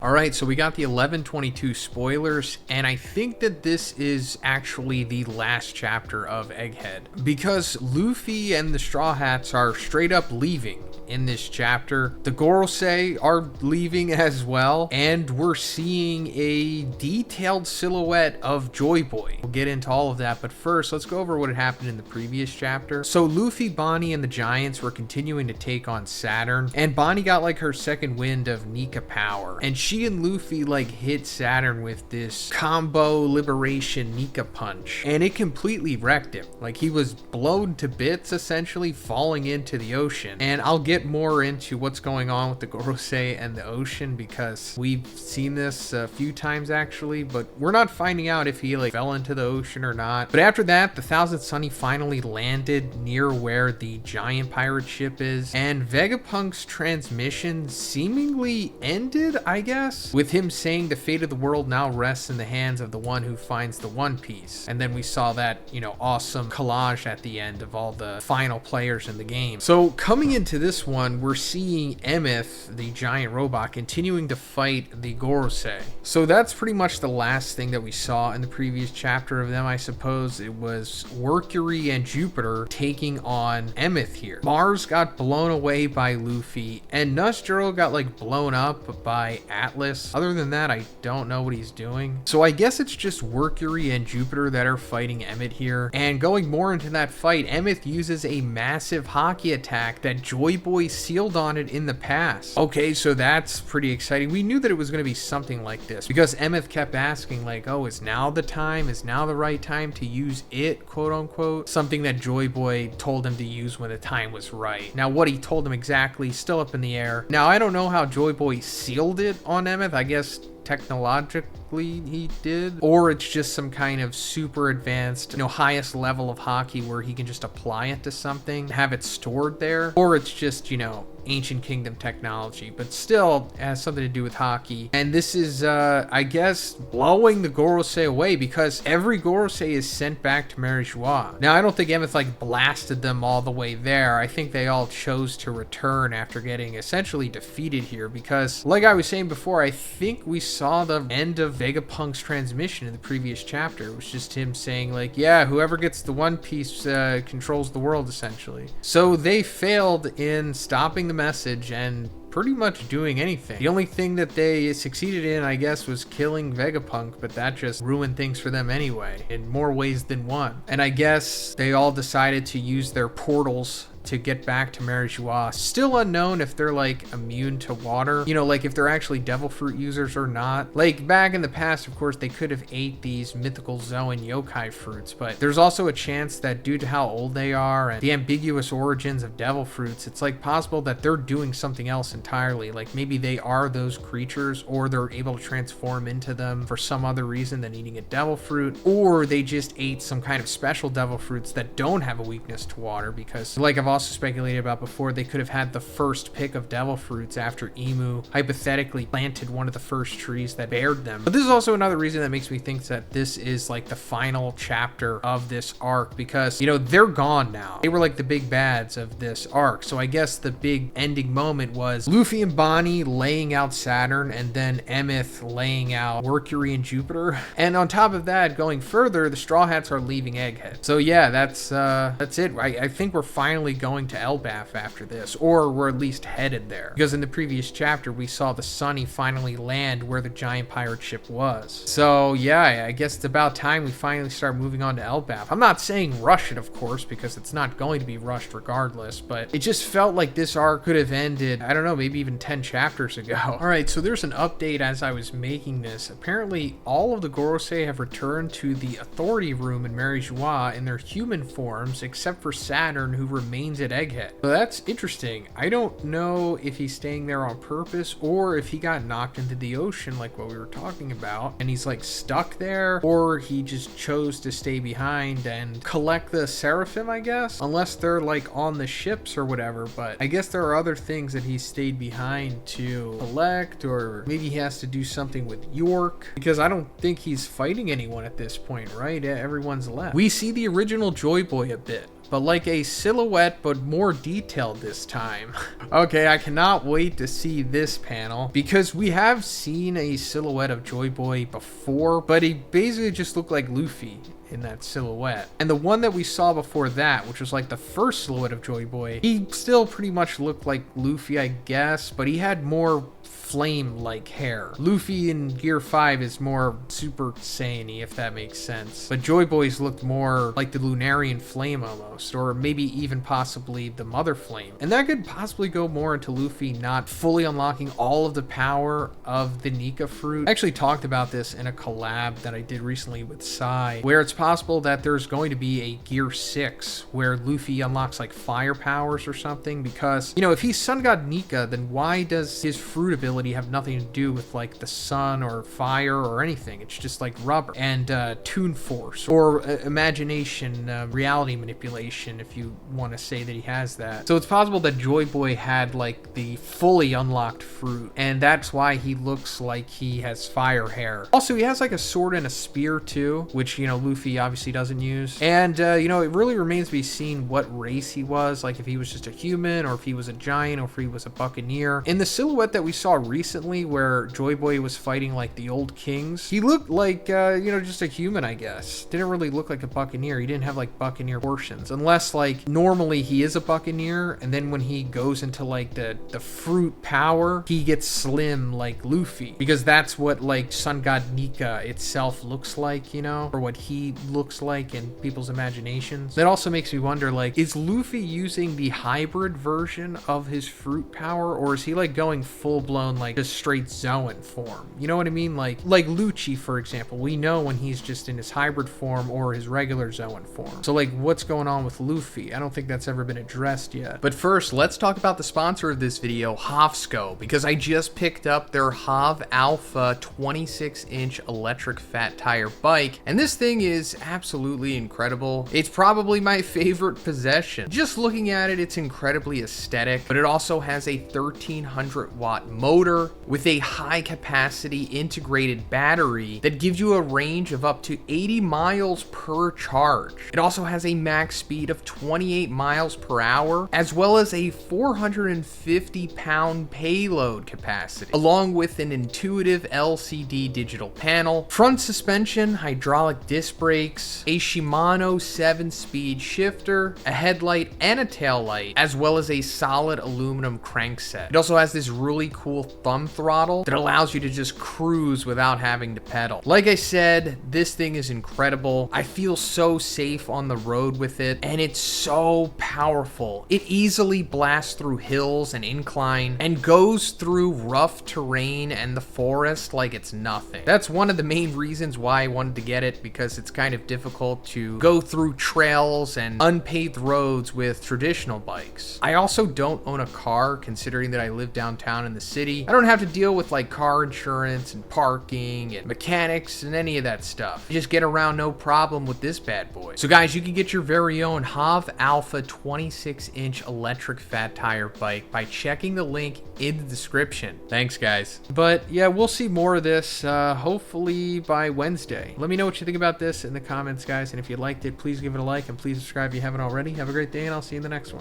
Alright, so we got the 11/22 spoilers, and I think that this is actually the last chapter of Egghead. Because Luffy and the Straw Hats are straight up leaving in this chapter. The Gorosei are leaving as well, and we're seeing a detailed silhouette of Joy Boy. We'll get into all of that, but first, let's go over what had happened in the previous chapter. So Luffy, Bonnie, and the Giants were continuing to take on Saturn, and Bonnie got like her second wind of Nika power, and she and Luffy like hit Saturn with this combo liberation Nika punch, and it completely wrecked him. Like, he was blown to bits, essentially falling into the ocean. And I'll get more into what's going on with the Gorosei and the ocean, because we've seen this a few times actually, but we're not finding out if he like fell into the ocean or not. But after that, the Thousand Sunny finally landed near where the giant pirate ship is, and Vegapunk's transmission seemingly ended, I guess, with him saying the fate of the world now rests in the hands of the one who finds the One Piece. And then we saw that, you know, awesome collage at the end of all the final players in the game. So coming into this one, we're seeing Emeth, the giant robot, continuing to fight the Gorosei. So that's pretty much the last thing that we saw in the previous chapter of them, I suppose. It was Mercury and Jupiter taking on Emeth here. Mars got blown away by Luffy, and Nostro got like blown up by Atlas. Other than that, I don't know what he's doing. So I guess it's just Mercury and Jupiter that are fighting Emeth here. And going more into that fight, Emeth uses a massive haki attack that Joy Boy sealed on it in the past. Okay, so that's pretty exciting. We knew that it was going to be something like this, because Emeth kept asking like, oh, is now the time? Is now the right time to use it, quote unquote? Something that Joy Boy told him to use when the time was right. Now, what he told him exactly, still up in the air. Now, I don't know how Joy Boy sealed it on Emeth. I guess technologically he did, or it's just some kind of super advanced, you know, highest level of haki where he can just apply it to something, have it stored there, or it's just, you know, ancient kingdom technology, but still it has something to do with haki. And this is I guess blowing the Gorosei away, because every Gorosei is sent back to Mary Geoise. Now, I don't think Emeth like blasted them all the way there. I think they all chose to return after getting essentially defeated here, because like I was saying before, I think we saw the end of Vegapunk's transmission in the previous chapter. It was just him saying like, yeah, whoever gets the One Piece controls the world, essentially. So they failed in stopping the message and pretty much doing anything. The only thing that they succeeded in, I guess, was killing Vegapunk, but that just ruined things for them anyway, in more ways than one. And I guess they all decided to use their portals to get back to Mary Geoise. Still unknown if they're like immune to water, you know, like if they're actually devil fruit users or not. Like back in the past, of course, they could have ate these mythical Zoan yokai fruits, but there's also a chance that due to how old they are and the ambiguous origins of devil fruits, it's like possible that they're doing something else entirely. Like maybe they are those creatures, or they're able to transform into them for some other reason than eating a devil fruit, or they just ate some kind of special devil fruits that don't have a weakness to water, because like I've also speculated about before, they could have had the first pick of devil fruits after Emu hypothetically planted one of the first trees that bared them. But this is also another reason that makes me think that this is like the final chapter of this arc, because, you know, they're gone now. They were like the big bads of this arc. So I guess the big ending moment was Luffy and Bonnie laying out Saturn, and then Emeth laying out Mercury and Jupiter. And on top of that, going further, the Straw Hats are leaving Egghead. So yeah, that's it. I think we're finally going to Elbaf after this, or we're at least headed there, because in the previous chapter we saw the Sunny finally land where the giant pirate ship was. So yeah, I guess it's about time we finally start moving on to Elbaf. I'm not saying rush it, of course, because it's not going to be rushed regardless, but it just felt like this arc could have ended, I don't know, maybe even 10 chapters ago. Alright, so there's an update as I was making this. Apparently all of the Gorosei have returned to the authority room in Mary Geoise in their human forms, except for Saturn, who remains at Egghead. So that's interesting. I don't know if he's staying there on purpose, or if he got knocked into the ocean like what we were talking about, and he's like stuck there, or he just chose to stay behind and collect the Seraphim, I guess, unless they're like on the ships or whatever. But I guess there are other things that he stayed behind to collect, or maybe he has to do something with York, because I don't think he's fighting anyone at this point, right? Everyone's left. We see the original Joy Boy a bit. but like a silhouette, but more detailed this time. Okay, I cannot wait to see this panel, because we have seen a silhouette of Joy Boy before, but he basically just looked like Luffy in that silhouette. And the one that we saw before that, which was like the first silhouette of Joy Boy, he still pretty much looked like Luffy, I guess, but he had more flame-like hair. Luffy in Gear 5 is more Super Saiyan-y, if that makes sense. But Joy Boy's looked more like the Lunarian Flame almost, or maybe even possibly the Mother Flame. And that could possibly go more into Luffy not fully unlocking all of the power of the Nika fruit. I actually talked about this in a collab that I did recently with Sai, where it's possible that there's going to be a Gear 6 where Luffy unlocks like fire powers or something, because, you know, if he's Sun God Nika, then why does his fruit ability have nothing to do with like the sun or fire or anything? It's just like rubber and Toon Force or imagination, reality manipulation, if you want to say that he has that. So it's possible that Joy Boy had like the fully unlocked fruit, and that's why he looks like he has fire hair. Also, he has like a sword and a spear too, which, you know, Luffy obviously doesn't use. And you know, it really remains to be seen what race he was, like if he was just a human or if he was a giant or if he was a buccaneer. In the silhouette that we saw recently where Joy Boy was fighting like the old kings, he looked like you know, just a human, I guess. Didn't really look like a buccaneer. He didn't have like buccaneer portions, unless like normally he is a buccaneer, and then when he goes into like the fruit power, he gets slim like Luffy, because that's what like Sun God Nika itself looks like, you know, or what he looks like in people's imaginations. That also makes me wonder, like, is Luffy using the hybrid version of his fruit power, or is he like going full-blown like just straight Zoan form? You know what I mean? Like Lucci, for example, we know when he's just in his hybrid form or his regular Zoan form. So like, what's going on with Luffy? I don't think that's ever been addressed yet. But first, let's talk about the sponsor of this video, Hovsco, because I just picked up their Hov Alpha 26-inch electric fat tire bike, and this thing is absolutely incredible. It's probably my favorite possession. Just looking at it, it's incredibly aesthetic, but it also has a 1300 watt motor with a high capacity integrated battery that gives you a range of up to 80 miles per charge. It also has a max speed of 28 miles per hour, as well as a 450 pound payload capacity, along with an intuitive LCD digital panel, front suspension, hydraulic disc brakes, a Shimano 7-speed shifter, a headlight and a tail light, as well as a solid aluminum crankset. It also has this really cool thumb throttle that allows you to just cruise without having to pedal. Like I said, this thing is incredible. I feel so safe on the road with it, and it's so powerful. It easily blasts through hills and incline and goes through rough terrain and the forest like it's nothing. That's one of the main reasons why I wanted to get it, because it's kind of difficult to go through trails and unpaved roads with traditional bikes. I also don't own a car, considering that I live downtown in the city. I don't have to deal with like car insurance and parking and mechanics and any of that stuff. You just get around no problem with this bad boy. So guys, you can get your very own Hov Alpha 26-inch electric fat tire bike by checking the link in the description. Thanks guys. But yeah, we'll see more of this hopefully by Wednesday. Let me know what you think about this in the comments, guys, and if you liked it, please give it a like and please subscribe if you haven't already. Have a great day, and I'll see you in the next one.